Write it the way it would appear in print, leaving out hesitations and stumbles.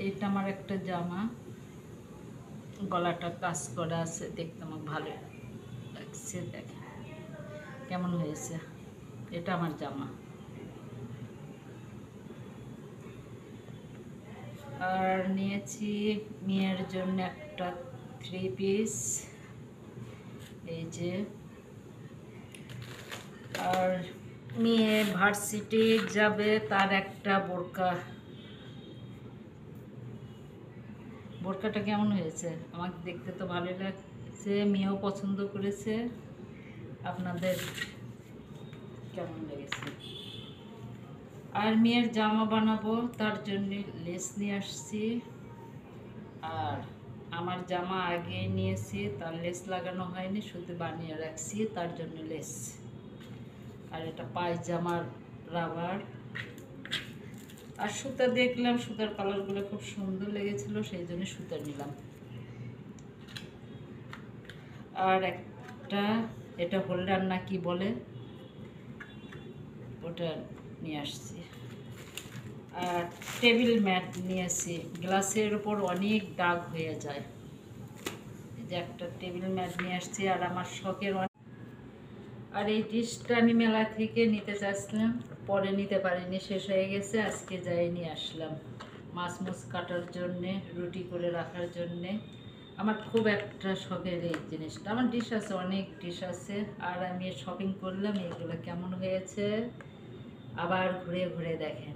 এটা আমার একটা জামা, গলাটা কাজ করা আছে, দেখতে আমার ভালো লাগছে। দেখেন কেমন হয়েছে, এটা আমার জামা। আর নিয়েছি মেয়ের জন্য একটা 3 পিস, এই যে। আর মেয়ে ভার্সিটি যাবে, তার একটা বোরকাটা কেমন হয়েছে? আমাকে দেখতে তো ভালো লাগছে, মেয়েও পছন্দ করেছে। আপনাদের কেমন লেগেছে? আর মেয়ের জামা বানাবো, তার জন্য লেস নিয়ে আসছি। আর আমার জামা আগে নিয়েছি, তার লেস লাগানো হয়নি, শুধু বানিয়ে রাখছি, তার জন্য লেস। আর এটা পায়জামার রাবার। আর সুতা দেখলাম, সুতার কালারগুলো খুব সুন্দর লেগেছিল, সেই জন্য সুতা নিলাম। আর একটা, এটা হোল্ডার না কি বলে, ওটা নিয়ে আসছি। আর টেবিল ম্যাট নিয়েছি, গ্লাসের উপর অনেক দাগ হয়ে যায়, এই যে একটা টেবিল ম্যাট নিয়ে আসছি। আর আমার শখের আর এই ডিশটা আমি মেলা থেকে নিতে চাইছিলাম, পরে নিতে পারিনি, শেষ হয়ে গেছে, আজকে যাই নিয়ে আসলাম মাছ কাটার জন্যে, রুটি করে রাখার জন্যে। আমার খুব একটা শখের এই জিনিসটা। আমার ডিশ আছে, অনেক ডিশ আছে। আর আমি শপিং করলাম, এগুলো কেমন হয়েছে আবার ঘুরে ঘুরে দেখেন।